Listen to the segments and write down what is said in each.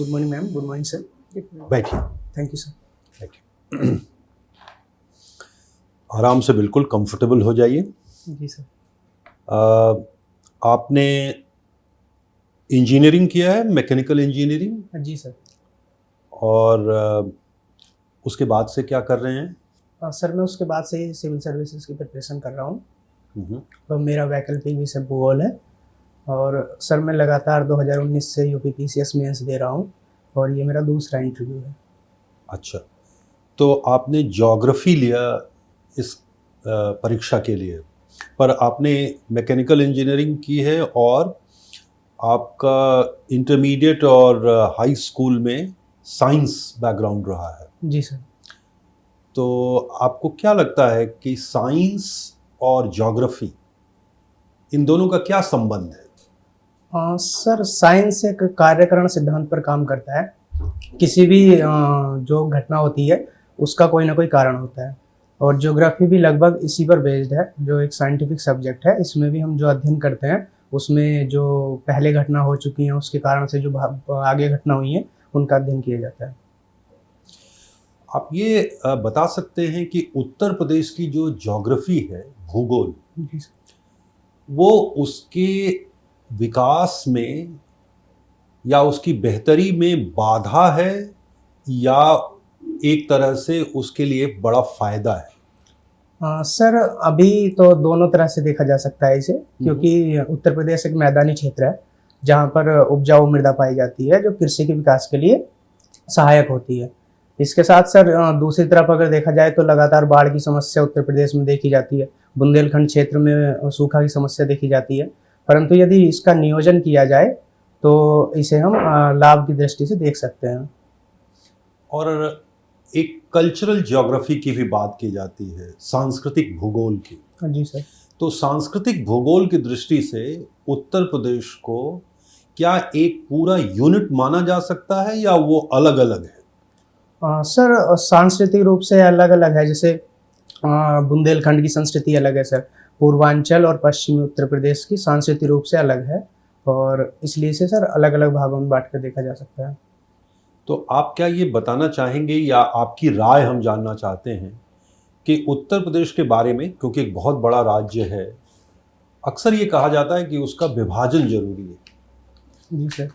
Good morning ma'am, good morning sir. बैठिए। Thank you sir. बैठिए। आराम से बिल्कुल कंफर्टेबल हो जाइए। जी सर। आपने इंजीनियरिंग किया है, मैकेनिकल इंजीनियरिंग, जी सर। और उसके बाद से क्या कर रहे हैं? सर मैं उसके बाद से सिविल सर्विसेज की प्रिपरेशन कर रहा हूँ। हम्म। तो मेरा वैकल्पिक विषय भूगोल है। और सर मैं लगातार 2019 से यूपी पीसीएस मेंस दे रहा हूँ और ये मेरा दूसरा इंटरव्यू है। अच्छा, तो आपने ज्योग्राफी लिया इस परीक्षा के लिए, पर आपने मैकेनिकल इंजीनियरिंग की है और आपका इंटरमीडिएट और हाई स्कूल में साइंस बैकग्राउंड रहा है। जी सर। तो आपको क्या लगता है कि साइंस और ज्योग्राफी, इन दोनों का क्या संबंध है? सर साइंस एक कार्यकरण सिद्धांत पर काम करता है। किसी भी जो घटना होती है उसका कोई ना कोई कारण होता है। और ज्योग्राफी भी लगभग इसी पर बेस्ड है, जो एक साइंटिफिक सब्जेक्ट है। इसमें भी हम जो अध्ययन करते हैं उसमें जो पहले घटना हो चुकी हैं उसके कारण से जो आगे घटना हुई है उनका अध्ययन किया जाता है। आप ये बता सकते हैं कि उत्तर प्रदेश की जो ज्योग्राफी है, भूगोल, जी सर। वो उसके विकास में या उसकी बेहतरी में बाधा है या एक तरह से उसके लिए बड़ा फायदा है? सर अभी तो दोनों तरह से देखा जा सकता है इसे, क्योंकि उत्तर प्रदेश एक मैदानी क्षेत्र है जहाँ पर उपजाऊ मृदा पाई जाती है जो कृषि के विकास के लिए सहायक होती है। इसके साथ सर दूसरी तरफ अगर देखा जाए तो लगातार बाढ़ की समस्या उत्तर प्रदेश में देखी जाती है। बुंदेलखंड क्षेत्र में सूखा की समस्या देखी जाती है। परंतु यदि इसका नियोजन किया जाए तो इसे हम लाभ की दृष्टि से देख सकते हैं। और एक कल्चरल ज्योग्राफी की भी बात की जाती है, सांस्कृतिक भूगोल की। जी सर। तो सांस्कृतिक भूगोल की दृष्टि से उत्तर प्रदेश को क्या एक पूरा यूनिट माना जा सकता है या वो अलग अलग है? सर सांस्कृतिक रूप से अलग अलग है। जैसे बुंदेलखंड की संस्कृति अलग है सर। पूर्वांचल और पश्चिमी उत्तर प्रदेश की सांस्कृतिक रूप से अलग है और इसलिए इसे सर अलग अलग भागों में बांट कर देखा जा सकता है। तो आप क्या ये बताना चाहेंगे या आपकी राय हम जानना चाहते हैं कि उत्तर प्रदेश के बारे में, क्योंकि एक बहुत बड़ा राज्य है, अक्सर ये कहा जाता है कि उसका विभाजन जरूरी है। जी सर।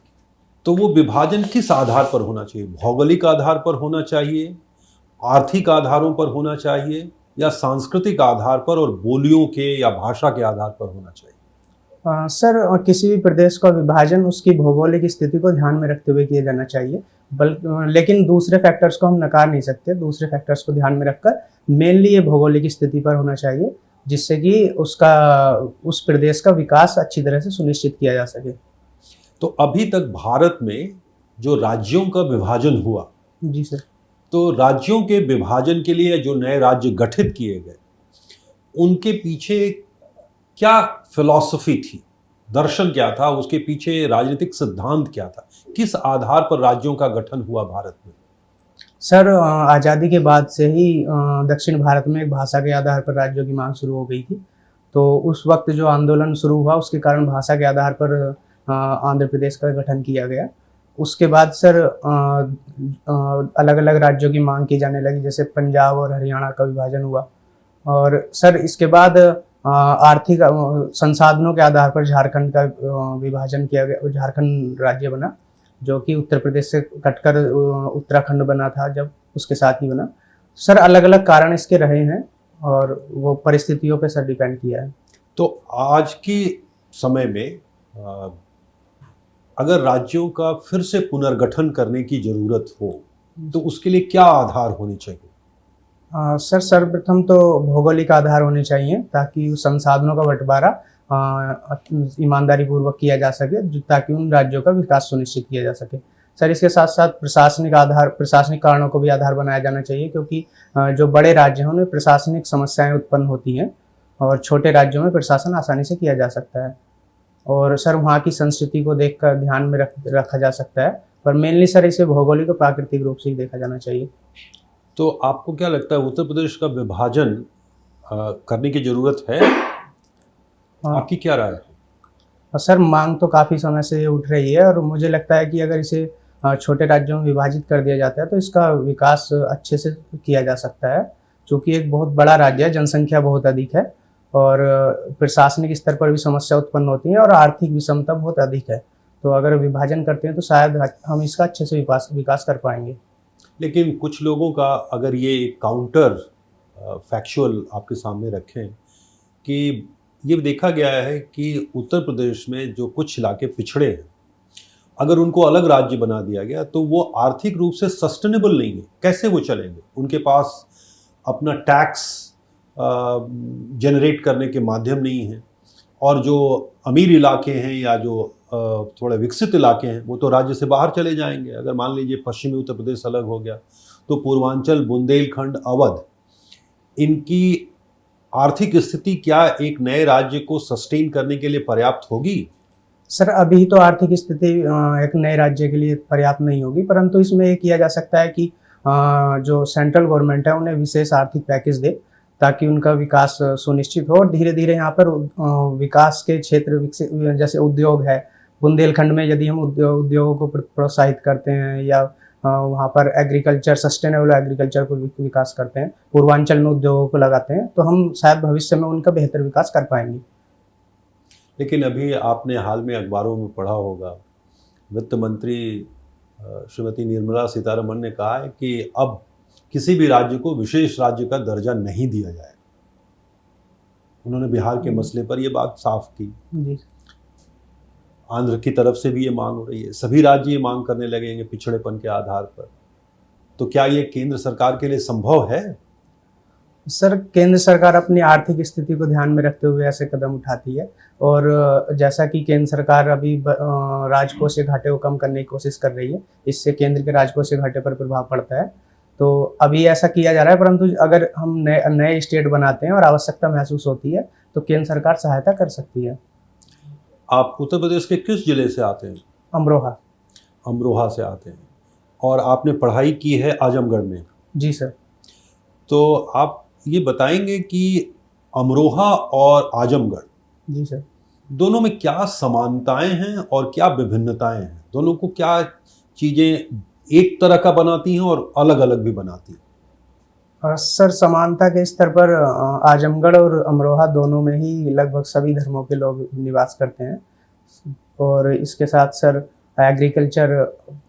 तो वो विभाजन किस आधार पर होना चाहिए? भौगोलिक आधार पर होना चाहिए, आर्थिक आधारों पर होना चाहिए, या सांस्कृतिक आधार पर और बोलियों के या भाषा के आधार पर होना चाहिए? सर किसी भी प्रदेश का विभाजन उसकी भौगोलिक स्थिति को ध्यान में रखते हुए किया जाना चाहिए। लेकिन दूसरे फैक्टर्स को हम नकार नहीं सकते। दूसरे फैक्टर्स को ध्यान में रखकर मेनली ये भौगोलिक स्थिति पर होना चाहिए, जिससे कि उस प्रदेश का विकास अच्छी तरह से सुनिश्चित किया जा सके। तो अभी तक भारत में जो राज्यों का विभाजन हुआ, जी सर। तो राज्यों के विभाजन के लिए जो नए राज्य गठित किए गए, उनके पीछे क्या फिलॉसफी थी, दर्शन क्या था, उसके पीछे राजनीतिक सिद्धांत क्या था? किस आधार पर राज्यों का गठन हुआ भारत में? सर आज़ादी के बाद से ही दक्षिण भारत में एक भाषा के आधार पर राज्यों की मांग शुरू हो गई थी। तो उस वक्त जो आंदोलन शुरू हुआ उसके कारण भाषा के आधार पर आंध्र प्रदेश का गठन किया गया। उसके बाद सर अलग अलग राज्यों की मांग की जाने लगी, जैसे पंजाब और हरियाणा का विभाजन हुआ। और सर इसके बाद आर्थिक संसाधनों के आधार पर झारखंड का विभाजन किया गया। झारखंड राज्य बना, जो कि उत्तर प्रदेश से कटकर उत्तराखंड बना था जब उसके साथ ही बना। सर अलग अलग कारण इसके रहे हैं और वो परिस्थितियों पे सर डिपेंड किया है। तो आज के समय में अगर राज्यों का फिर से पुनर्गठन करने की जरूरत हो तो उसके लिए क्या आधार होने चाहिए? सर सर्वप्रथम तो भौगोलिक आधार होने चाहिए, ताकि उस संसाधनों का बंटवारा ईमानदारी पूर्वक किया जा सके, ताकि उन राज्यों का विकास सुनिश्चित किया जा सके। सर इसके साथ साथ प्रशासनिक कारणों को भी आधार बनाया जाना चाहिए, क्योंकि जो बड़े राज्य हैं उनमें प्रशासनिक समस्याएं उत्पन्न होती हैं और छोटे राज्यों में प्रशासन आसानी से किया जा सकता है। और सर वहाँ की संस्कृति को देखकर ध्यान में रखा जा सकता है, पर मेनली सर इसे भौगोलिक और प्राकृतिक रूप से ही देखा जाना चाहिए। तो आपको क्या लगता है उत्तर प्रदेश का विभाजन करने की जरूरत है? आपकी क्या राय है? सर मांग तो काफ़ी समय से उठ रही है और मुझे लगता है कि अगर इसे छोटे राज्यों में विभाजित कर दिया जाता है तो इसका विकास अच्छे से किया जा सकता है, क्योंकि एक बहुत बड़ा राज्य है, जनसंख्या बहुत अधिक है और प्रशासनिक स्तर पर भी समस्या उत्पन्न होती है और आर्थिक विषमता बहुत अधिक है। तो अगर विभाजन करते हैं तो शायद हम इसका अच्छे से विकास कर पाएंगे। लेकिन कुछ लोगों का अगर ये काउंटर फैक्चुअल आपके सामने रखें कि ये देखा गया है कि उत्तर प्रदेश में जो कुछ इलाके पिछड़े हैं, अगर उनको अलग राज्य बना दिया गया तो वो आर्थिक रूप से सस्टेनेबल नहीं है। कैसे वो चलेंगे? उनके पास अपना टैक्स जनरेट करने के माध्यम नहीं है, और जो अमीर इलाके हैं या जो थोड़े विकसित इलाके हैं वो तो राज्य से बाहर चले जाएंगे। अगर मान लीजिए पश्चिमी उत्तर प्रदेश अलग हो गया तो पूर्वांचल, बुंदेलखंड, अवध, इनकी आर्थिक स्थिति क्या एक नए राज्य को सस्टेन करने के लिए पर्याप्त होगी? सर अभी तो आर्थिक स्थिति एक नए राज्य के लिए पर्याप्त नहीं होगी, परंतु इसमें ये किया जा सकता है कि जो सेंट्रल गवर्नमेंट है उन्हें विशेष आर्थिक पैकेज दे ताकि उनका विकास सुनिश्चित हो और धीरे धीरे यहाँ पर विकास के क्षेत्र विकसित, जैसे उद्योग है, बुंदेलखंड में यदि हम उद्योगों को प्रोत्साहित करते हैं या वहाँ पर एग्रीकल्चर, सस्टेनेबल एग्रीकल्चर को विकास करते हैं, पूर्वांचल में उद्योगों को लगाते हैं, तो हम शायद भविष्य में उनका बेहतर विकास कर पाएंगे। लेकिन अभी आपने हाल में अखबारों में पढ़ा होगा, वित्त मंत्री श्रीमती निर्मला सीतारमण ने कहा है कि अब किसी भी राज्य को विशेष राज्य का दर्जा नहीं दिया जाए। उन्होंने बिहार के मसले पर यह बात साफ की। जी। आंध्र की तरफ से भी ये मांग हो रही है, सभी राज्य ये मांग करने लगेंगे पिछड़ेपन के आधार पर। तो क्या ये केंद्र सरकार के लिए संभव है? सर केंद्र सरकार अपनी आर्थिक स्थिति को ध्यान में रखते हुए ऐसे कदम उठाती है और जैसा कि केंद्र सरकार अभी राजकोषीय घाटे को कम करने की कोशिश कर रही है, इससे केंद्र के राजकोषीय घाटे पर प्रभाव पड़ता है। तो अभी ऐसा किया जा रहा है, परंतु अगर हम नए स्टेट बनाते हैं और आवश्यकता महसूस होती है तो केंद्र सरकार सहायता कर सकती है। आप उत्तर प्रदेश के किस जिले से आते हैं? अमरोहा। अमरोहा से आते हैं और आपने पढ़ाई की है आजमगढ़ में? जी सर। तो आप ये बताएंगे कि अमरोहा और आजमगढ़, जी सर, दोनों में क्या समानताएं हैं और क्या विभिन्नताएं हैं? दोनों को क्या चीज़ें एक तरह का बनाती हैं और अलग अलग भी बनाती हैं? सर समानता के स्तर पर आजमगढ़ और अमरोहा दोनों में ही लगभग सभी धर्मों के लोग निवास करते हैं और इसके साथ सर एग्रीकल्चर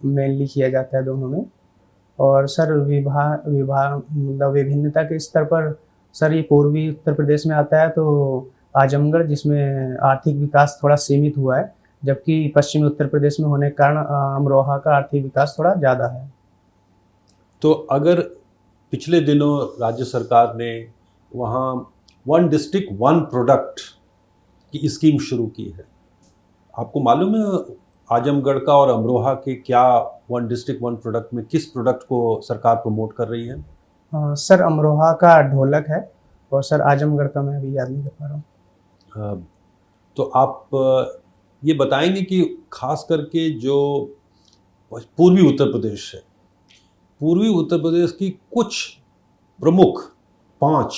मेनली किया जाता है दोनों में। और सर मतलब विभिन्नता के स्तर पर सर ये पूर्वी उत्तर प्रदेश में आता है तो आजमगढ़, जिसमें आर्थिक विकास थोड़ा सीमित हुआ है, जबकि पश्चिमी उत्तर प्रदेश में होने के कारण अमरोहा का आर्थिक विकास थोड़ा ज़्यादा है। तो अगर पिछले दिनों राज्य सरकार ने वहाँ 1 डिस्ट्रिक्ट 1 प्रोडक्ट की स्कीम शुरू की है, आपको मालूम है आजमगढ़ का और अमरोहा के क्या 1 डिस्ट्रिक्ट 1 प्रोडक्ट में किस प्रोडक्ट को सरकार प्रमोट कर रही है? सर अमरोहा का ढोलक है और सर आजमगढ़ का मैं अभी याद नहीं कर पा रहा हूँ। तो आप ये बताएंगे कि खास करके जो पूर्वी उत्तर प्रदेश है, पूर्वी उत्तर प्रदेश की कुछ प्रमुख 5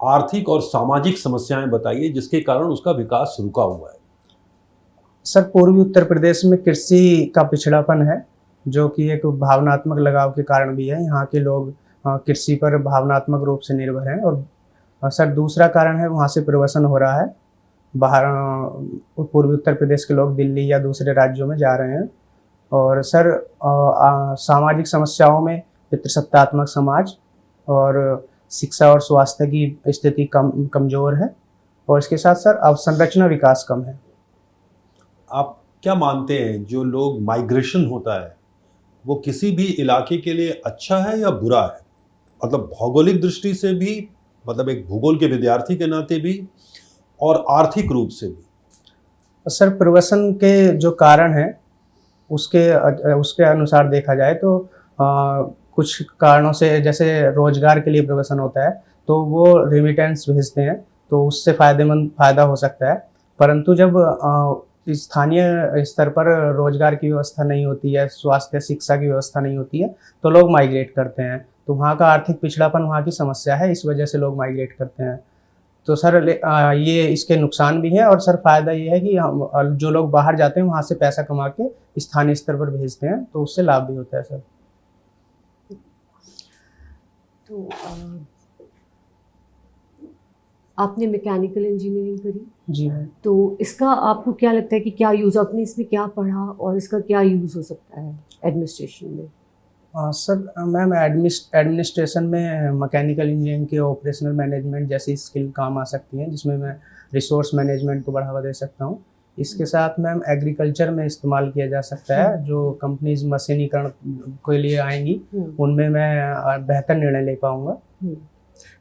आर्थिक और सामाजिक समस्याएं बताइए जिसके कारण उसका विकास रुका हुआ है। सर पूर्वी उत्तर प्रदेश में कृषि का पिछड़ापन है, जो कि एक भावनात्मक लगाव के कारण भी है। यहाँ के लोग कृषि पर भावनात्मक रूप से निर्भर हैं। और सर दूसरा कारण है वहाँ से प्रवासन हो रहा है, बाहर पूर्वी उत्तर प्रदेश के लोग दिल्ली या दूसरे राज्यों में जा रहे हैं। और सर सामाजिक समस्याओं में पितृसत्तात्मक समाज और शिक्षा और स्वास्थ्य की स्थिति कमज़ोर है और इसके साथ सर अवसंरचना विकास कम है। आप क्या मानते हैं जो लोग माइग्रेशन होता है वो किसी भी इलाके के लिए अच्छा है या बुरा है? मतलब भौगोलिक दृष्टि से भी, मतलब एक भूगोल के विद्यार्थी के नाते भी, और आर्थिक रूप से भी? सर प्रवासन के जो कारण हैं उसके अनुसार देखा जाए तो कुछ कारणों से, जैसे रोजगार के लिए प्रवासन होता है तो वो रेमिटेंस भेजते हैं तो उससे फ़ायदा हो सकता है। परंतु जब स्थानीय स्तर पर रोजगार की व्यवस्था नहीं होती है, स्वास्थ्य शिक्षा की व्यवस्था नहीं होती है तो लोग माइग्रेट करते हैं। तो वहाँ का आर्थिक पिछड़ापन वहाँ की समस्या है, इस वजह से लोग माइग्रेट करते हैं। तो सर ये इसके नुकसान भी हैं, और सर फ़ायदा ये है कि हम जो लोग बाहर जाते हैं वहाँ से पैसा कमा के स्थानीय स्तर पर भेजते हैं, तो उससे लाभ भी होता है सर। तो आपने मैकेनिकल इंजीनियरिंग करी, जी मैम। तो इसका आपको क्या लगता है कि क्या यूज़, आपने इसमें क्या पढ़ा और इसका क्या यूज़ हो सकता है एडमिनिस्ट्रेशन में? सर मैम एडमिनिस्ट्रेशन में मैकेनिकल इंजीनियरिंग के ऑपरेशनल मैनेजमेंट जैसी स्किल काम आ सकती हैं, जिसमें मैं रिसोर्स मैनेजमेंट को बढ़ावा दे सकता हूँ। इसके साथ मैम एग्रीकल्चर में इस्तेमाल किया जा सकता है, जो कंपनीज मशीनीकरण के लिए आएंगी उनमें मैं बेहतर निर्णय ले पाऊँगा।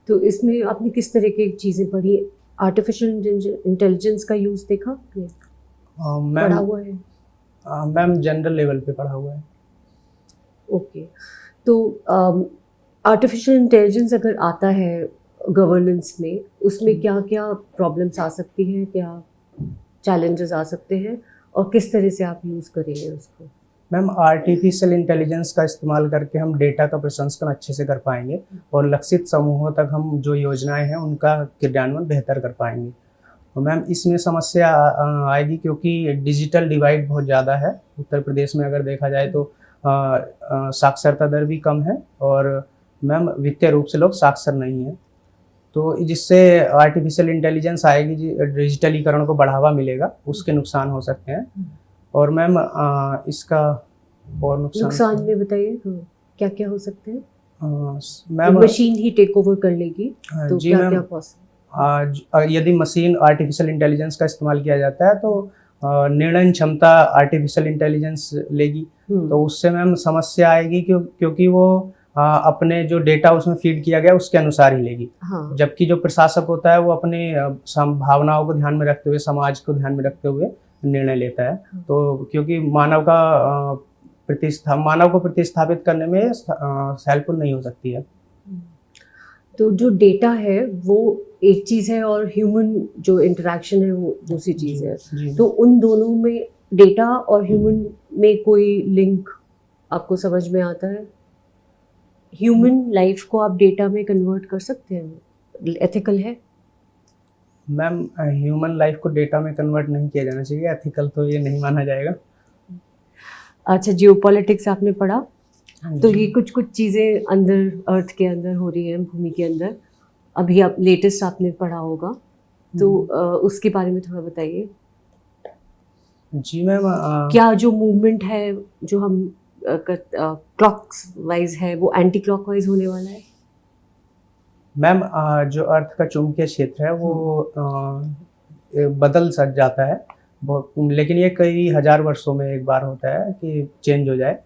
तो इसमें आपने किस तरह की चीज़ें पढ़ी? आर्टिफिशियल इंटेलिजेंस का यूज़ देखा कि पढ़ा मैम हुआ है? मैम जनरल लेवल पे पढ़ा हुआ है। ओके, तो आर्टिफिशियल इंटेलिजेंस अगर आता है गवर्नेंस में, उसमें क्या क्या प्रॉब्लम्स आ सकती हैं, क्या चैलेंजेस आ सकते हैं, और किस तरह से आप यूज़ करेंगे उसको? मैम आर्टिफिशियल इंटेलिजेंस का इस्तेमाल करके हम डेटा का प्रसंस्करण अच्छे से कर पाएंगे, और लक्षित समूहों तक हम जो योजनाएं हैं उनका क्रियान्वयन बेहतर कर पाएंगे। तो मैम इसमें समस्या आएगी, क्योंकि डिजिटल डिवाइड बहुत ज़्यादा है उत्तर प्रदेश में। अगर देखा जाए तो साक्षरता दर भी कम है, और मैम वित्तीय रूप से लोग साक्षर नहीं हैं। तो जिससे आर्टिफिशियल इंटेलिजेंस आएगी, डिजिटलीकरण को बढ़ावा मिलेगा, उसके नुकसान हो सकते हैं। और मैम इसका और नुकसान में बताइए, क्या क्या हो सकते हैं? मैम मशीन ही टेक ओवर कर लेगी, तो जी क्या मैम, क्या पॉसिबल? यदि मशीन आर्टिफिशियल इंटेलिजेंस का इस्तेमाल किया जाता है तो निर्णय क्षमता आर्टिफिशियल इंटेलिजेंस लेगी, तो उससे मैम समस्या आएगी, क्योंकि वो अपने जो डेटा उसमें फीड किया गया उसके अनुसार ही लेगी। हाँ। जबकि जो प्रशासक होता है वो अपने भावनाओं को ध्यान में रखते हुए, समाज को ध्यान में रखते हुए निर्णय लेता है। तो क्योंकि मानव को प्रतिस्थापित करने में हेल्पफुल नहीं हो सकती है। तो जो डेटा है वो एक चीज़ है, और ह्यूमन जो इंटरेक्शन है वो दूसरी चीज़ है। तो उन दोनों में, डेटा और ह्यूमन में कोई लिंक आपको समझ में आता है? ह्यूमन लाइफ को आप डेटा में कन्वर्ट कर सकते हैं? एथिकल है? मैम ह्यूमन लाइफ को डेटा में कन्वर्ट नहीं किया जाना चाहिए, एथिकल तो ये नहीं माना जाएगा। अच्छा, जियोपॉलिटिक्स आपने पढ़ा, तो ये कुछ कुछ चीज़ें अंदर अर्थ के अंदर हो रही हैं, भूमि के अंदर, अभी आप लेटेस्ट आपने पढ़ा होगा, तो उसके बारे में थोड़ा बताइए। जी मैम, क्या जो मूवमेंट है जो हम क्लॉक्स वाइज है, वो एंटी क्लॉकवाइज होने वाला है? मैम जो अर्थ का चुंबकीय क्षेत्र है वो बदल सक जाता है, लेकिन ये कई हजार वर्षों में एक बार होता है कि चेंज हो जाए।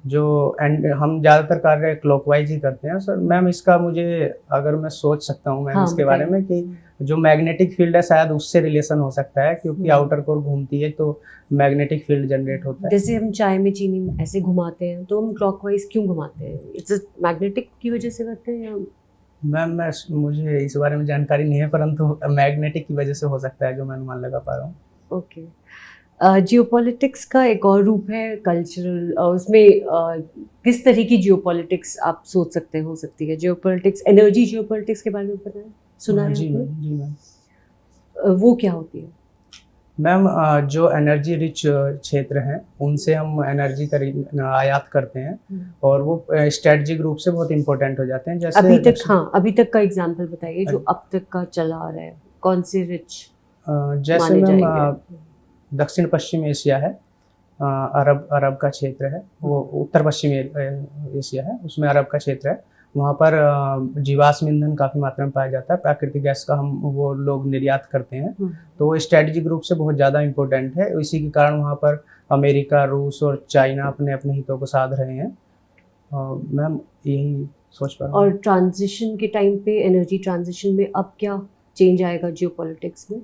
जो हम ज़्यादातर कार्य क्लॉकवाइज ही करते हैं सर। मैम इसका मुझे, अगर मैं सोच सकता हूँ मैम इसके बारे में, कि जो मैग्नेटिक फील्ड है शायद उससे रिलेशन हो सकता है, क्योंकि आउटर कोर घूमती है तो मैग्नेटिक फील्ड जनरेट होता है। जैसे हम चाय में चीनी ऐसे घुमाते हैं, तो हम क्लॉकवाइज क्यों घुमाते हैं? इट्स मैग्नेटिक की वजह से करते हैं या? मैम मुझे इस बारे में जानकारी नहीं है, परंतु मैग्नेटिक की वजह से हो सकता है, जो मैं अनुमान लगा पा रहा हूँ। ओके। जियोपॉलिटिक्स का एक और रूप है कल्चरल, उसमें किस तरह की जियोपॉलिटिक्स आप सोच सकते हो सकती है? जियोपॉलिटिक्स, एनर्जी जियोपॉलिटिक्स के बारे में पता है, सुना है? जी मैम, जी मैम। वो क्या होती है? मैम जो एनर्जी रिच क्षेत्र हैं उनसे हम एनर्जी आयात करते हैं, और वो स्ट्रेटजिक रूप से बहुत इंपॉर्टेंट हो जाते हैं। जैसे अभी तक का एग्जांपल बताइए जो अब तक का चला आ रहा है, कौन से रिच जैसे मैम दक्षिण पश्चिम एशिया है, अरब का क्षेत्र है, वो उत्तर पश्चिमी एशिया है, उसमें अरब का क्षेत्र है। वहाँ पर जीवाश्म ईंधन काफ़ी मात्रा में पाया जाता है, प्राकृतिक गैस का वो लोग निर्यात करते हैं, तो वो स्ट्रेटजिक रूप से बहुत ज़्यादा इम्पोर्टेंट है। इसी के कारण वहाँ पर अमेरिका, रूस और चाइना अपने अपने हितों को साध रहे हैं। मैम यही सोच पा रहा हूँ। और ट्रांजिशन के टाइम पे, एनर्जी ट्रांजिशन में अब क्या चेंज आएगा जियोपॉलिटिक्स में?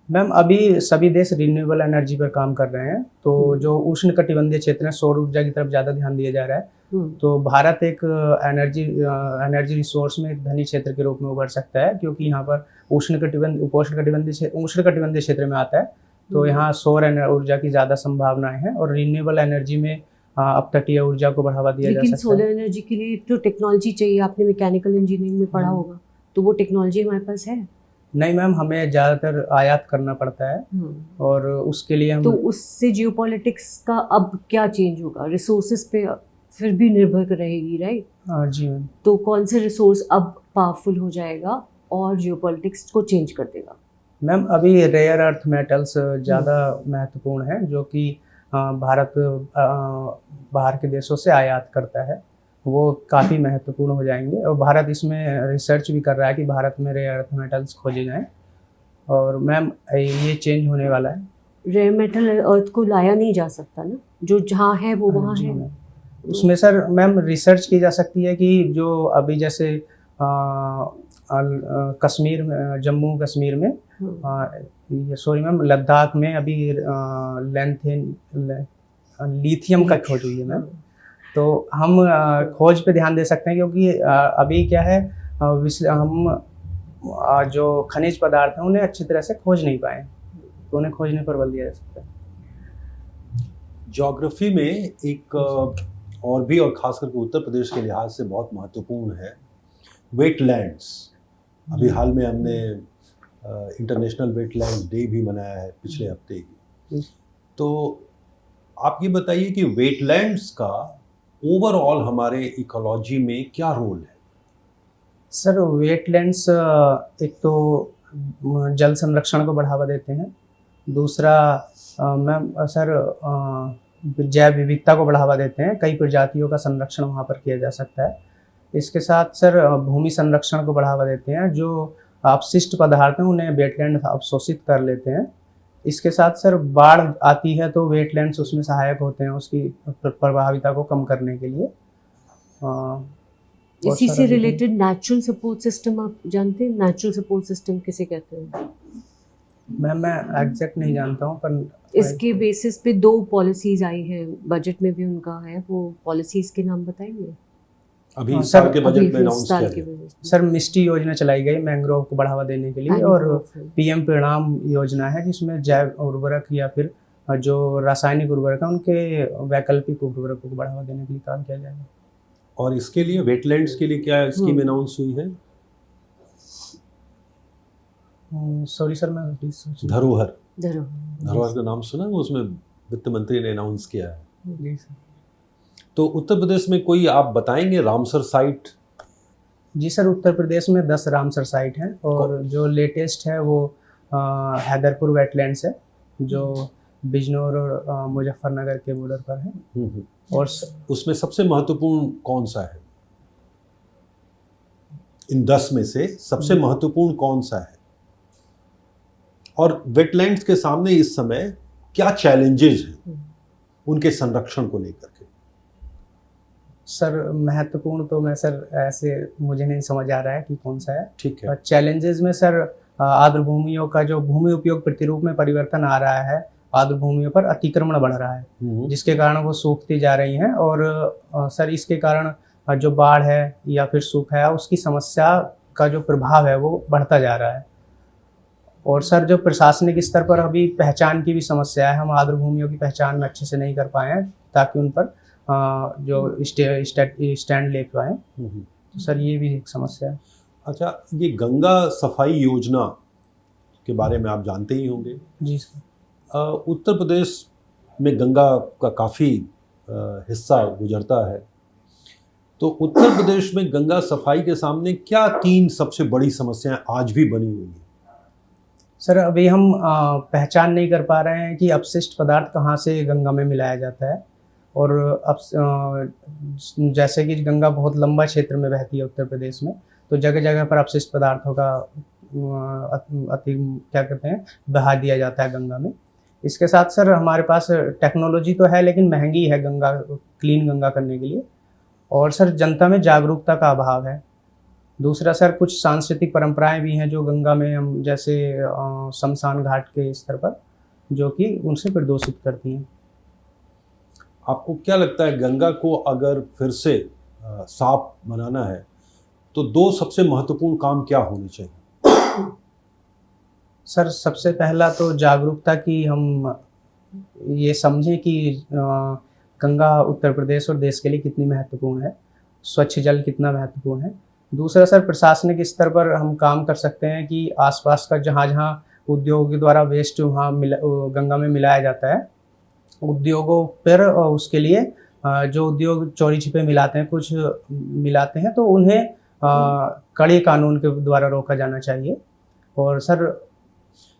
मैम अभी सभी देश रिन्यूएबल एनर्जी पर काम कर रहे हैं, तो जो उष्ण कटिबंधीय क्षेत्र है, सौर ऊर्जा की तरफ ज़्यादा ध्यान दिया जा रहा है। तो भारत एक एनर्जी रिसोर्स में एक धनी क्षेत्र के रूप में उभर सकता है, क्योंकि यहाँ पर उष्ण कटिबंधीय क्षेत्र में आता है, तो यहाँ सौर ऊर्जा की ज़्यादा संभावनाएं हैं, और रिन्यूएबल एनर्जी में अपतटीय ऊर्जा को बढ़ावा दिया जा सकता है। लेकिन सोलर एनर्जी के लिए तो टेक्नोलॉजी चाहिए, आपने मैकेनिकल इंजीनियरिंग में पढ़ा होगा, तो वो टेक्नोलॉजी हमारे पास है? नहीं मैम, हमें ज़्यादातर आयात करना पड़ता है और उसके लिए हम तो उससे जियोपॉलिटिक्स का अब क्या चेंज होगा? रिसोर्सेज पे फिर भी निर्भर रहेगी, राइट? जी मैम। तो कौन से रिसोर्स अब पावरफुल हो जाएगा और जियोपॉलिटिक्स को चेंज कर देगा? मैम अभी रेयर अर्थ मेटल्स ज़्यादा महत्वपूर्ण हैं, जो कि भारत बाहर के देशों से आयात करता है, वो काफ़ी महत्वपूर्ण हो जाएंगे। और भारत इसमें रिसर्च भी कर रहा है कि भारत में रेयर अर्थ मेटल्स खोजे जाएं, और मैम ये चेंज होने वाला है। रेयर मेटल अर्थ को लाया नहीं जा सकता ना, जो जहाँ है वो वहाँ जी है। मैम। उसमें सर मैम रिसर्च की जा सकती है कि जो अभी जैसे कश्मीर में, जम्मू कश्मीर में, सॉरी मैम, लद्दाख में अभी लिथियम का खोज हुई है मैम। तो हम खोज पे ध्यान दे सकते हैं, क्योंकि अभी क्या है, हम जो खनिज पदार्थ हैं उन्हें अच्छी तरह से खोज नहीं पाए, तो उन्हें खोजने पर बल दिया जा सकता है। ज्योग्राफी में एक और भी, और खास करके उत्तर प्रदेश के लिहाज से बहुत महत्वपूर्ण है, वेटलैंड्स। अभी हाल में हमने इंटरनेशनल वेटलैंड्स डे भी मनाया है पिछले हफ्ते ही। तो आप ये बताइए कि वेटलैंड्स का ओवरऑल हमारे इकोलॉजी में क्या रोल है? सर वेटलैंड्स एक तो जल संरक्षण को बढ़ावा देते हैं, दूसरा मैम सर जैव विविधता को बढ़ावा देते हैं, कई प्रजातियों का संरक्षण वहाँ पर किया जा सकता है। इसके साथ सर भूमि संरक्षण को बढ़ावा देते हैं, जो अपशिष्ट पदार्थ हैं उन्हें वेटलैंड अवशोषित कर लेते हैं। इसके साथ सर बाढ़ आती है तो वेटलैंड्स उसमें सहायक होते हैं उसकी प्रभाविता को कम करने के लिए। इसी से रिलेटेड नेचुरल सपोर्ट सिस्टम आप जानते हैं? नेचुरल सपोर्ट सिस्टम किसे कहते हैं? मैम मैं एग्जैक्ट नहीं जानता हूँ, पर इसके बेसिस पे 2 पॉलिसीज आई हैं, बजट में भी उनका है, वो पॉलिसीज के नाम बताएंगे? अभी हाँ, इस साल सर, के बजट में अनाउंस किया के गया। बजट में। सर मिस्टी योजना चलाई गई मैंग्रोव को बढ़ावा देने के लिए, और पीएम परिणाम योजना है जिसमें जैव उर्वरक या फिर जो रासायनिक उर्वरक है उनके वैकल्पिक उर्वरकों को बढ़ावा देने के लिए काम किया जाएगा। और इसके लिए वेटलैंड्स के लिए क्या स्कीम अनाउंस हुई है? सॉरी सर, मैं धरोहर धरोहर का नाम सुना, उसमें वित्त मंत्री ने अनाउंस किया है। जी सर। तो उत्तर प्रदेश में कोई आप बताएंगे रामसर साइट? जी सर, उत्तर प्रदेश में 10 रामसर साइट हैं, और जो लेटेस्ट है वो हैदरपुर वेटलैंड्स है, जो बिजनौर और मुजफ्फरनगर के बॉर्डर पर है। और उसमें सबसे महत्वपूर्ण कौन सा है? इन 10 में से सबसे महत्वपूर्ण कौन सा है? और वेटलैंड्स के सामने इस समय क्या चैलेंजेस हैं उनके संरक्षण को लेकर के? सर महत्वपूर्ण तो मैं सर ऐसे मुझे नहीं समझ आ रहा है कि कौन सा है। ठीक है। चैलेंजेस में सर आर्द्र भूमियों का जो भूमि उपयोग प्रतिरूप में परिवर्तन आ रहा है, आर्द्र भूमियों पर अतिक्रमण बढ़ रहा है, जिसके कारण वो सूखती जा रही हैं, और सर इसके कारण जो बाढ़ है या फिर सूखा है उसकी समस्या का जो प्रभाव है वो बढ़ता जा रहा है। और सर जो प्रशासनिक स्तर पर अभी पहचान की भी समस्या है, हम आर्द्र भूमियों की पहचान अच्छे से नहीं कर पाए हैं ताकि उन पर जो स्टैंड ले पाएँ, तो सर ये भी एक समस्या है। अच्छा, ये गंगा सफाई योजना के बारे में आप जानते ही होंगे। जी सर। उत्तर प्रदेश में गंगा का काफ़ी हिस्सा गुजरता है, तो उत्तर प्रदेश में गंगा सफाई के सामने क्या 3 सबसे बड़ी समस्याएं आज भी बनी हुई हैं? सर अभी हम पहचान नहीं कर पा रहे हैं कि अपशिष्ट पदार्थ कहाँ से गंगा में मिलाया जाता है, और अब जैसे कि गंगा बहुत लंबा क्षेत्र में बहती है उत्तर प्रदेश में, तो जगह जगह पर अपशिष्ट पदार्थों का क्या कहते हैं बहा दिया जाता है गंगा में। इसके साथ सर हमारे पास टेक्नोलॉजी तो है लेकिन महंगी है गंगा क्लीन गंगा करने के लिए, और सर जनता में जागरूकता का अभाव है। दूसरा सर कुछ सांस्कृतिक परंपराएं भी हैं जो गंगा में हम जैसे शमशान घाट के स्तर पर जो कि उनसे प्रदूषित करती हैं। आपको क्या लगता है गंगा को अगर फिर से साफ बनाना है तो 2 सबसे महत्वपूर्ण काम क्या होने चाहिए? सर सबसे पहला तो जागरूकता की, हम ये समझें कि गंगा उत्तर प्रदेश और देश के लिए कितनी महत्वपूर्ण है, स्वच्छ जल कितना महत्वपूर्ण है, दूसरा सर, प्रशासनिक स्तर पर हम काम कर सकते हैं कि आसपास का जहाँ जहाँ उद्योग के द्वारा वेस्ट वहाँ गंगा में मिलाया जाता है, उद्योगों पर उसके लिए जो उद्योग चोरी छिपे मिलाते हैं, कुछ मिलाते हैं, तो उन्हें कड़े कानून के द्वारा रोका जाना चाहिए। और सर,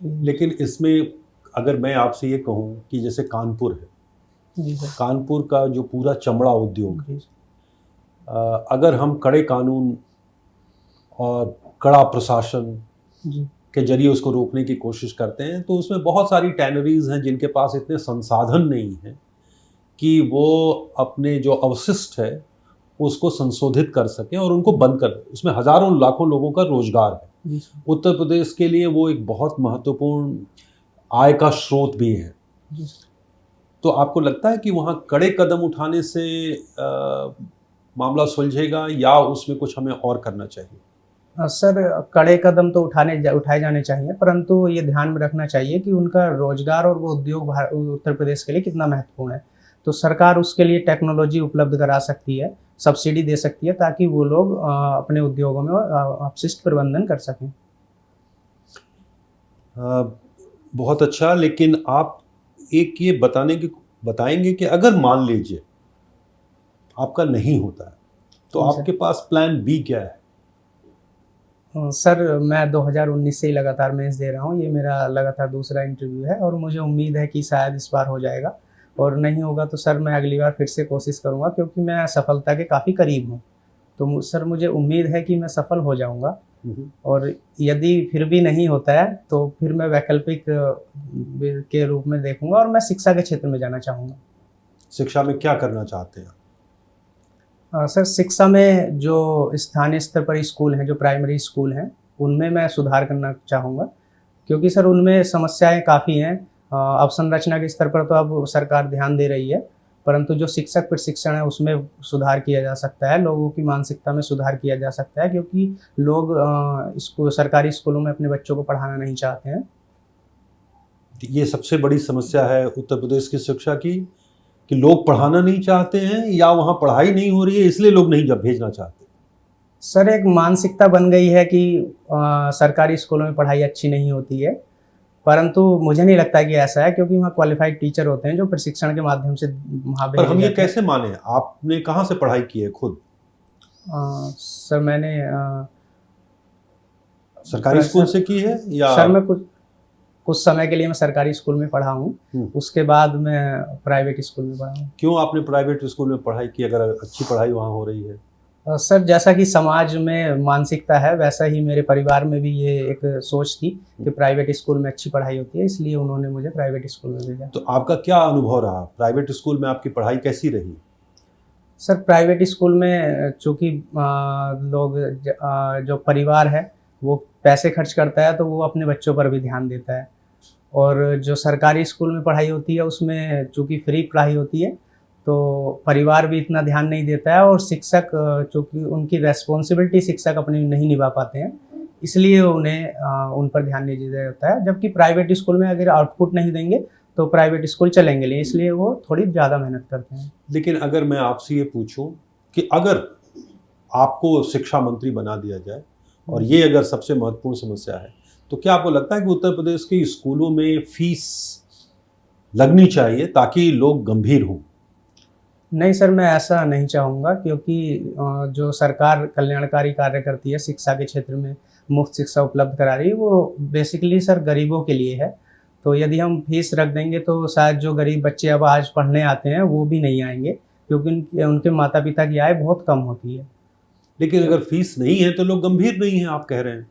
लेकिन इसमें अगर मैं आपसे ये कहूँ कि जैसे कानपुर है, जी सर, कानपुर का जो पूरा चमड़ा उद्योग है, जी अगर हम कड़े कानून और कड़ा प्रशासन जी के जरिए उसको रोकने की कोशिश करते हैं, तो उसमें बहुत सारी टैनरीज हैं जिनके पास इतने संसाधन नहीं हैं कि वो अपने जो अवशिष्ट है उसको संशोधित कर सकें और उनको बंद कर दें। उसमें हजारों लाखों लोगों का रोजगार है। जी सर, उत्तर प्रदेश के लिए वो एक बहुत महत्वपूर्ण आय का स्रोत भी है। जी सर। तो आपको लगता है कि वहाँ कड़े कदम उठाने से मामला सुलझेगा या उसमें कुछ हमें और करना चाहिए? सर, कड़े कदम तो उठाए जाने चाहिए, परंतु ये ध्यान में रखना चाहिए कि उनका रोजगार और वो उद्योग उत्तर प्रदेश के लिए कितना महत्वपूर्ण है। तो सरकार उसके लिए टेक्नोलॉजी उपलब्ध करा सकती है, सब्सिडी दे सकती है, ताकि वो लोग अपने उद्योगों में अपशिष्ट प्रबंधन कर सकें। बहुत अच्छा। लेकिन आप एक ये बताएंगे कि अगर मान लीजिए आपका नहीं होता है तो जी सर। आपके पास प्लान बी क्या है? सर, मैं 2019 से ही लगातार मेंस दे रहा हूँ, ये मेरा लगातार दूसरा इंटरव्यू है और मुझे उम्मीद है कि शायद इस बार हो जाएगा, और नहीं होगा तो सर मैं अगली बार फिर से कोशिश करूँगा, क्योंकि मैं सफलता के काफ़ी करीब हूँ। तो सर, मुझे उम्मीद है कि मैं सफल हो जाऊँगा, और यदि फिर भी नहीं होता है तो फिर मैं वैकल्पिक के रूप में देखूंगा, और मैं शिक्षा के क्षेत्र में जाना चाहूँगा। शिक्षा में क्या करना चाहते हैं? सर, शिक्षा में जो स्थानीय स्तर पर स्कूल हैं, जो प्राइमरी स्कूल हैं, उनमें मैं सुधार करना चाहूँगा, क्योंकि सर उनमें समस्याएं काफ़ी हैं। अवसंरचना के स्तर पर तो अब सरकार ध्यान दे रही है, परंतु जो शिक्षक प्रशिक्षण है उसमें सुधार किया जा सकता है, लोगों की मानसिकता में सुधार किया जा सकता है, क्योंकि लोग सरकारी स्कूलों में अपने बच्चों को पढ़ाना नहीं चाहते हैं। ये सबसे बड़ी समस्या है उत्तर प्रदेश की शिक्षा की, कि लोग पढ़ाना नहीं चाहते हैं या वहाँ पढ़ाई नहीं हो रही है इसलिए लोग नहीं जब भेजना चाहते? सर, एक मानसिकता बन गई है कि सरकारी स्कूलों में पढ़ाई अच्छी नहीं होती है, परंतु मुझे नहीं लगता कि ऐसा है, क्योंकि वहाँ क्वालिफाइड टीचर होते हैं जो प्रशिक्षण के माध्यम से वहाँ पर हम ये भेजे जाते हैं। कैसे माने? आपने कहाँ से पढ़ाई की है खुद? सर, मैंने सरकारी स्कूल से की है या? सर, मैं कुछ समय के लिए मैं सरकारी स्कूल में पढ़ा हूँ, उसके बाद मैं प्राइवेट स्कूल में पढ़ा हूँ। क्यों आपने प्राइवेट स्कूल में पढ़ाई की अगर अच्छी पढ़ाई वहाँ हो रही है? सर, जैसा कि समाज में मानसिकता है, वैसा ही मेरे परिवार में भी ये एक सोच थी कि प्राइवेट स्कूल में अच्छी पढ़ाई होती है, इसलिए उन्होंने मुझे प्राइवेट स्कूल में भेजा। तो आपका क्या अनुभव रहा? प्राइवेट स्कूल में आपकी पढ़ाई कैसी रही? सर, प्राइवेट स्कूल में चूँकि लोग जो परिवार है वो पैसे खर्च करता है, तो वो अपने बच्चों पर भी ध्यान देता है, और जो सरकारी स्कूल में पढ़ाई होती है उसमें चूँकि फ्री पढ़ाई होती है, तो परिवार भी इतना ध्यान नहीं देता है, और शिक्षक चूँकि उनकी रेस्पॉन्सिबिलिटी शिक्षक अपनी नहीं निभा पाते हैं, इसलिए उन्हें उन पर ध्यान नहीं दिया जाता है। जबकि प्राइवेट स्कूल में अगर आउटपुट नहीं देंगे तो प्राइवेट स्कूल चलेंगे नहीं, इसलिए वो थोड़ी ज़्यादा मेहनत करते हैं। लेकिन अगर मैं आपसे ये पूछूं कि अगर आपको शिक्षा मंत्री बना दिया जाए और ये अगर सबसे महत्वपूर्ण समस्या है, तो क्या आपको लगता है कि उत्तर प्रदेश के स्कूलों में फीस लगनी चाहिए ताकि लोग गंभीर हों? नहीं सर, मैं ऐसा नहीं चाहूँगा, क्योंकि जो सरकार कल्याणकारी कार्य करती है शिक्षा के क्षेत्र में, मुफ्त शिक्षा उपलब्ध करा रही है, वो बेसिकली सर गरीबों के लिए है। तो यदि हम फीस रख देंगे तो शायद जो गरीब बच्चे अब आज पढ़ने आते हैं वो भी नहीं आएंगे, क्योंकि उनके माता पिता की आय बहुत कम होती है। लेकिन अगर फीस नहीं है तो लोग गंभीर नहीं हैं, आप कह रहे हैं।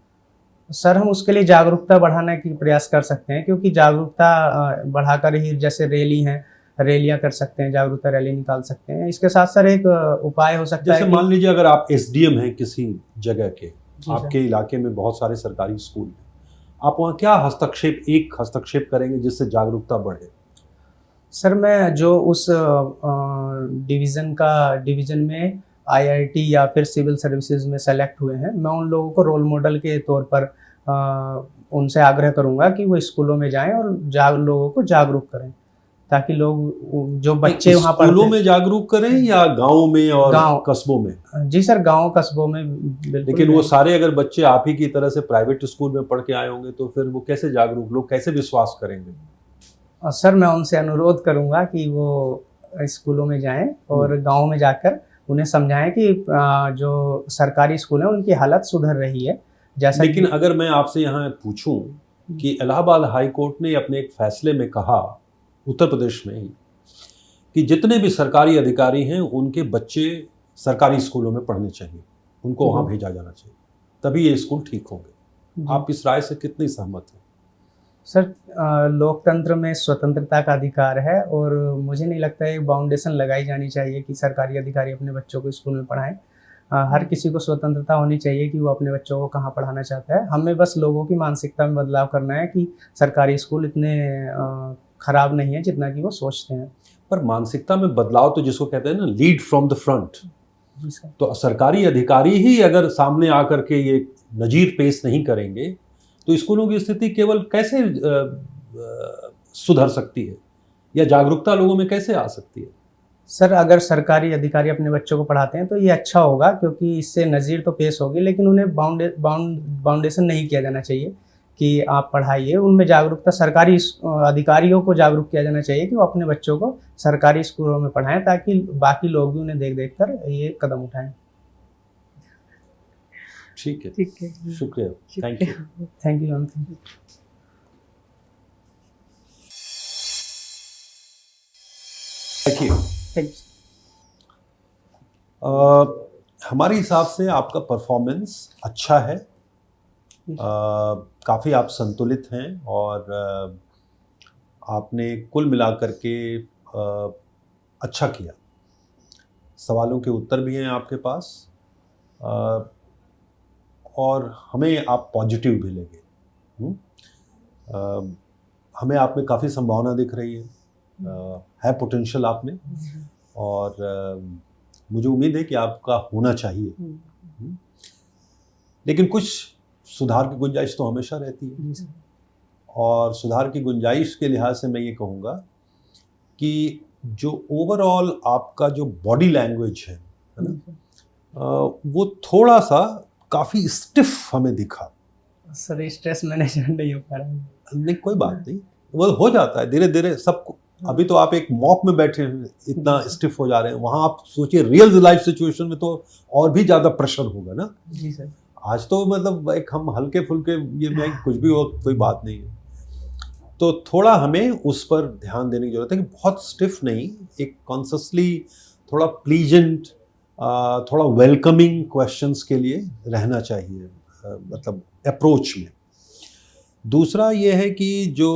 सर, हम उसके लिए जागरूकता बढ़ाने की प्रयास कर सकते हैं, क्योंकि जागरूकता बढ़ाकर ही, जैसे रैलियां कर सकते हैं, जागरूकता रैली निकाल सकते हैं। इसके साथ सर एक उपाय हो सकता है, जैसे मान लीजिए अगर आप एसडीएम हैं किसी जगह के, जी आपके इलाके में बहुत सारे सरकारी स्कूल हैं, आप वहाँ क्या हस्तक्षेप करेंगे जिससे जागरूकता बढ़े? सर, मैं जो उस डिवीज़न में आईआईटी या फिर सिविल सर्विसेज में सेलेक्ट हुए हैं, मैं उन लोगों को रोल मॉडल के तौर पर उनसे आग्रह करूंगा कि वो स्कूलों में जाएं और लोगों को जागरूक करें। ताकि लोग जो बच्चे वहाँ स्कूलों पढ़ते में जागरूक करें या गाँव में और गाँव। कस्बों में? जी सर, गाँव कस्बों में बिल्कुल। लेकिन वो सारे अगर बच्चे आप ही की तरह से प्राइवेट स्कूल में पढ़ के आए होंगे तो फिर वो कैसे जागरूक, लोग कैसे विश्वास करेंगे? सर मैं उनसे अनुरोध करूंगा कि वो स्कूलों में जाएं और गांव में जाकर उन्हें समझाएं कि जो सरकारी स्कूल है उनकी हालत सुधर रही है। जैसा लेकिन अगर मैं आपसे यहाँ पूछूं कि इलाहाबाद हाई कोर्ट ने अपने एक फैसले में कहा, उत्तर प्रदेश में ही, कि जितने भी सरकारी अधिकारी हैं उनके बच्चे सरकारी स्कूलों में पढ़ने चाहिए, उनको वहाँ भेजा जाना चाहिए, तभी ये स्कूल ठीक होंगे। आप इस राय से कितनी सहमत हैं? सर लोकतंत्र में स्वतंत्रता का अधिकार है और मुझे नहीं लगता है बाउंडेशन लगाई जानी चाहिए कि सरकारी अधिकारी अपने बच्चों को स्कूल में पढ़ाएं। हर किसी को स्वतंत्रता होनी चाहिए कि वो अपने बच्चों को कहाँ पढ़ाना चाहता है। हमें बस लोगों की मानसिकता में बदलाव करना है कि सरकारी स्कूल इतने खराब नहीं है जितना कि वो सोचते हैं। पर मानसिकता में बदलाव तो जिसको कहते हैं ना, लीड फ्रॉम द फ्रंट, तो सरकारी अधिकारी ही अगर सामने आकर के ये नजीर पेश नहीं करेंगे तो स्कूलों की स्थिति केवल कैसे सुधर सकती है या जागरूकता लोगों में कैसे आ सकती है? सर अगर सरकारी अधिकारी अपने बच्चों को पढ़ाते हैं तो ये अच्छा होगा, क्योंकि इससे नज़ीर तो पेश होगी, लेकिन उन्हें बाउंडेशन नहीं किया जाना चाहिए कि आप पढ़ाइए। उनमें जागरूकता, सरकारी अधिकारियों को जागरूक किया जाना चाहिए कि वो अपने बच्चों को सरकारी स्कूलों में पढ़ाएं, ताकि बाकी लोग भी उन्हें देख देख कर ये कदम उठाएं। ठीक है, ठीक है, शुक्रिया, thank you. Thank you ma'am. देखिए, हमारे हिसाब से आपका परफॉर्मेंस अच्छा है, काफ़ी आप संतुलित हैं और आपने कुल मिलाकर के अच्छा किया। सवालों के उत्तर भी हैं आपके पास और हमें आप पॉजिटिव भी लगे। हमें आप में काफ़ी संभावना दिख रही है पोटेंशियल आप में, और मुझे उम्मीद है कि आपका होना चाहिए। लेकिन कुछ सुधार की गुंजाइश तो हमेशा रहती है, और सुधार की गुंजाइश के लिहाज से मैं ये कहूँगा कि जो ओवरऑल आपका जो बॉडी लैंग्वेज है ना, वो थोड़ा सा काफ़ी स्टिफ हमें दिखा। सर स्ट्रेस मैनेजमेंट नहीं हो पा रहा है। नहीं, कोई बात नहीं, वो हो जाता है धीरे धीरे सबको। अभी तो आप एक मॉक में बैठे हैं, इतना स्टिफ हो जा रहे हैं, वहाँ आप सोचिए रियल लाइफ सिचुएशन में तो और भी ज़्यादा प्रेशर होगा ना। जी सर। आज तो मतलब एक हम हल्के फुल्के, ये में कुछ भी हो कोई बात नहीं है, तो थोड़ा हमें उस पर ध्यान देने की जरूरत है कि बहुत स्टिफ नहीं, एक कॉन्शियसली थोड़ा प्लीजेंट, थोड़ा वेलकमिंग क्वेश्चंस के लिए रहना चाहिए, मतलब अप्रोच में। दूसरा ये है कि जो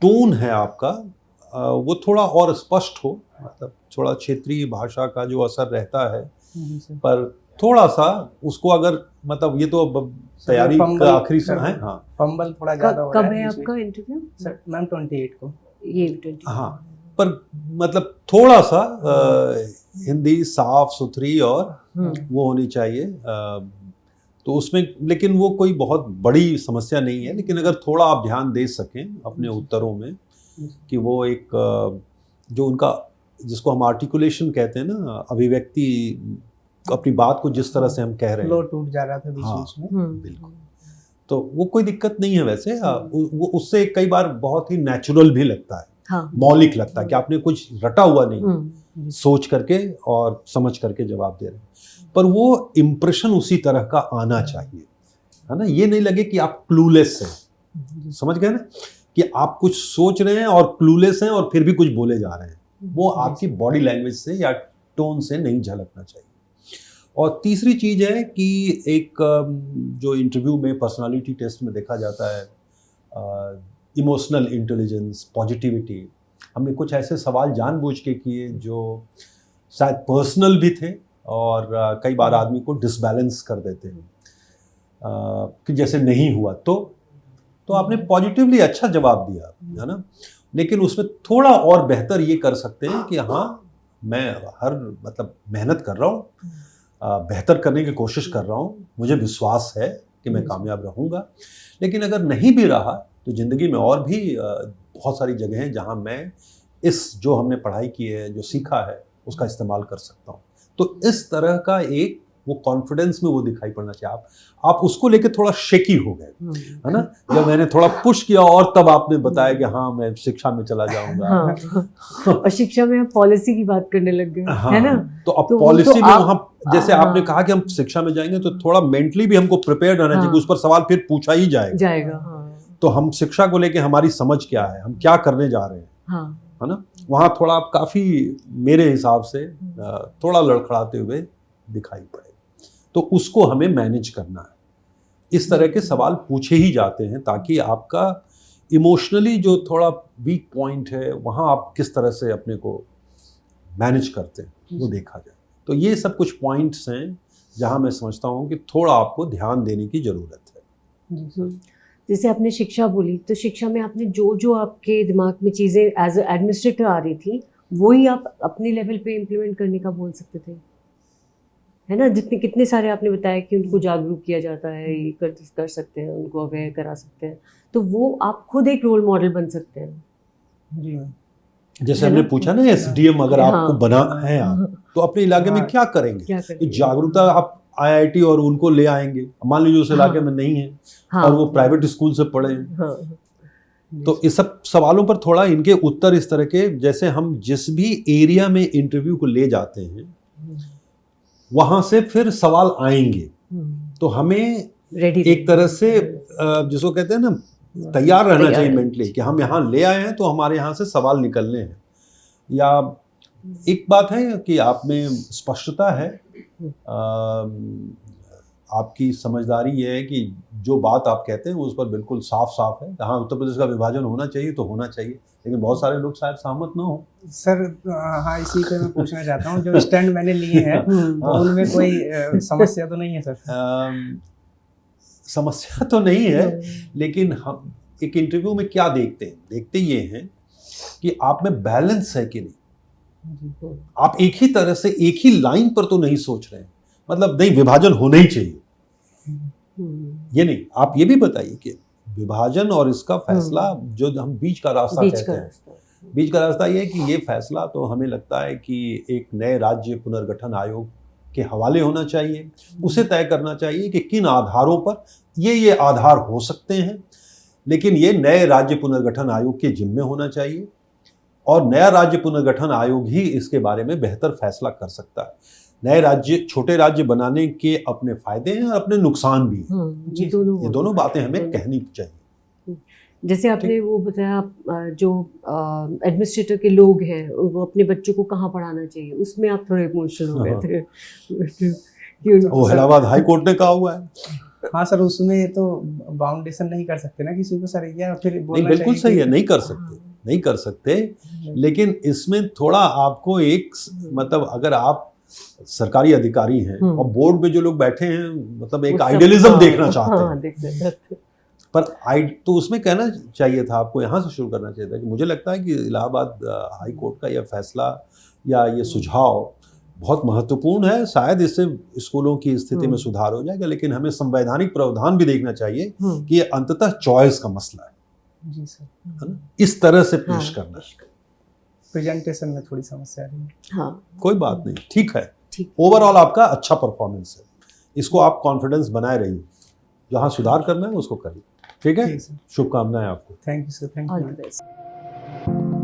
टोन है आपका वो थोड़ा और स्पष्ट हो, मतलब थोड़ा क्षेत्रीय भाषा का जो असर रहता है, पर थोड़ा सा उसको अगर, मतलब ये तो तैयारी का आखिरी समय है। हाँ, फंबल थोड़ा ज़्यादा हो रहा है। कब है आपका इंटरव्यू? सर मैम 28 को। ये 28। हाँ, पर मतलब थोड़ा सा हिंदी साफ सुथरी और वो होनी चाहिए, तो उसमें, लेकिन वो कोई बहुत बड़ी समस्या नहीं है। लेकिन अगर थोड़ा आप ध्यान दे सकें अपने उत्तरों में कि वो एक जो उनका, जिसको हम आर्टिकुलेशन कहते हैं ना, अभिव्यक्ति, अपनी बात को जिस तरह से हम कह रहे हैं, फ्लो टूट जा रहा था बीच में। बिल्कुल, तो वो कोई दिक्कत नहीं है वैसे। वो उससे कई बार बहुत ही नेचुरल भी लगता है, हाँ, मौलिक लगता है कि आपने कुछ रटा हुआ नहीं, सोच करके और समझ करके जवाब दे रहे हैं, पर वो इम्प्रेशन उसी तरह का आना चाहिए, है ना। ये नहीं लगे कि आप क्लूलेस हैं, समझ गए ना, कि आप कुछ सोच रहे हैं और क्लूलेस हैं और फिर भी कुछ बोले जा रहे हैं, वो आपकी बॉडी लैंग्वेज से या टोन से नहीं झलकना चाहिए। और तीसरी चीज़ है कि एक जो इंटरव्यू में पर्सनालिटी टेस्ट में देखा जाता है, इमोशनल इंटेलिजेंस, पॉजिटिविटी, हमने कुछ ऐसे सवाल जानबूझ के किए जो शायद पर्सनल भी थे और कई बार आदमी को डिसबैलेंस कर देते हैं, कि जैसे नहीं हुआ तो आपने पॉजिटिवली अच्छा जवाब दिया, है ना, लेकिन उसमें थोड़ा और बेहतर ये कर सकते हैं कि हाँ, मैं हर मतलब मेहनत कर रहा हूँ, बेहतर करने की कोशिश कर रहा हूँ, मुझे विश्वास है कि मैं कामयाब रहूँगा, लेकिन अगर नहीं भी रहा तो ज़िंदगी में और भी बहुत सारी जगह हैं जहाँ मैं इस जो हमने पढ़ाई की है, जो सीखा है, उसका इस्तेमाल कर सकता हूँ। तो इस तरह का एक वो कॉन्फिडेंस में वो दिखाई पड़ना चाहिए। आप उसको लेके थोड़ा शेकी हो गए, है ना? जब मैंने थोड़ा पुश किया और तब आपने बताया कि हाँ मैं शिक्षा में चला जाऊंगा। हाँ। और शिक्षा में हम पॉलिसी की बात करने लग गए, हाँ, है ना? तो अब तो पॉलिसी तो में आप- वहाँ जैसे हाँ। आपने कहा कि हम शिक्षा में जाएंगे तो थोड़ा मेंटली भी हमको प्रिपेयर रहना चाहिए कि उस पर सवाल फिर पूछा ही जाएगा। हाँ। तो हम शिक्षा को लेके हमारी समझ क्या है, हम क्या करने जा रहे हैं, हाँ। है ना? वहाँ थोड़ा आप काफ़ी मेरे हिसाब से थोड़ा लड़खड़ाते हुए दिखाई पड़े। तो उसको हमें मैनेज करना है। इस तरह के सवाल पूछे ही जाते हैं ताकि आपका इमोशनली जो थोड़ा वीक पॉइंट है वहाँ आप किस तरह से अपने को मैनेज करते हैं वो देखा जाए। तो ये सब कुछ पॉइंट्स हैं जहाँ मैं समझता हूँ कि थोड़ा आपको ध्यान देने की ज़रूरत है। जैसे आपने शिक्षा बोली, तो शिक्षा में आपने जो आपके दिमाग में चीज़ें एज ए एडमिनिस्ट्रेटर आ रही थी वही आप अपने लेवल पे इम्प्लीमेंट करने का बोल सकते थे, है ना? जितने कितने सारे आपने बताया कि उनको जागरूक किया जाता है, ये कर सकते हैं, उनको अवेयर करा सकते हैं, तो वो आप खुद एक रोल मॉडल बन सकते हैं। जी जैसे हमने पूछा ना एसडीएम अगर आपको बना है आप, तो अपने इलाके में क्या करेंगे? क्या करेंगे? जागरूकता आप आईआईटी और उनको ले आएंगे, मान लीजिए उस इलाके में नहीं है और वो प्राइवेट स्कूल से पढ़े हैं, तो इस सब सवालों पर थोड़ा इनके उत्तर इस तरह के, जैसे हम जिस भी एरिया में इंटरव्यू को ले जाते हैं वहां से फिर सवाल आएंगे, तो हमें एक तरह से जिसको कहते हैं ना तैयार रहना चाहिए मेंटली कि हम यहाँ ले आए हैं तो हमारे यहाँ से सवाल निकलने हैं। या एक बात है कि आप में स्पष्टता है, आपकी समझदारी ये है कि जो बात आप कहते हैं उस पर बिल्कुल साफ साफ है। हाँ, उत्तर प्रदेश का विभाजन होना चाहिए तो होना चाहिए, लेकिन बहुत सारे लोग शायद सहमत ना हो। सर हाँ, इसी पे मैं पूछना चाहता हूँ, जो स्टैंड मैंने लिए हैं तो उनमें कोई समस्या तो नहीं है सर? समस्या तो नहीं है, लेकिन हम एक इंटरव्यू में क्या देखते हैं, देखते ये हैं कि आप में बैलेंस है कि नहीं। आप एक ही तरह से एक ही लाइन पर तो नहीं सोच रहे हैं, मतलब नहीं विभाजन होना ही चाहिए ये नहीं। आप ये भी बताइए कि विभाजन और इसका फैसला जो हम बीच का रास्ता कहते हैं, बीच का रास्ता ये है कि ये फैसला तो हमें लगता है कि एक नए राज्य पुनर्गठन आयोग के हवाले होना चाहिए। उसे तय करना चाहिए कि किन आधारों पर ये आधार हो सकते हैं, लेकिन ये नए राज्य पुनर्गठन आयोग के जिम्मे होना चाहिए और नया राज्य पुनर्गठन आयोग ही इसके बारे में बेहतर फैसला कर सकता है। नए राज्य, छोटे राज्य बनाने के अपने फायदे हैं और अपने नुकसान भी हैं। ये दोनों बातें हमें कहनी चाहिए। जैसे आपने वो बताया, जो एडमिनिस्ट्रेटर के लोग हैं वो अपने बच्चों को कहाँ पढ़ाना चाहिए, उसमें आप थोड़े इमोशनल हो गए थे। वो इलाहाबाद हाई कोर्ट ने कहा हुआ है। हाँ सर, उसमें तो बाउंडेशन नहीं कर सकते ना किसी को सर, या फिर नहीं, बिल्कुल सही है, नहीं कर सकते, लेकिन इसमें थोड़ा आपको एक मतलब अगर आप सरकारी अधिकारी हैं और बोर्ड में जो लोग बैठे हैं मतलब एक आइडियलिज्म देखना चाहते हैं, पर तो उसमें कहना चाहिए था आपको, यहाँ से शुरू करना चाहिए था कि मुझे लगता है कि इलाहाबाद हाई कोर्ट का यह फैसला या ये सुझाव बहुत महत्वपूर्ण है। शायद इससे स्कूलों की स्थिति में सुधार हो जाएगा, लेकिन हमें संवैधानिक प्रावधान भी देखना चाहिए कि ये अंततः चॉइस का मसला है। जी सर, है ना? इस तरह से पेश करना। प्रेजेंटेशन में थोड़ी समस्या आ रही है। हाँ, कोई बात नहीं, ठीक है। ओवरऑल आपका अच्छा परफॉर्मेंस है, इसको आप कॉन्फिडेंस बनाए रहिए, जहाँ सुधार करना है उसको करिए। ठीक है, शुभकामनाएं आपको। Thank you sir, thank you.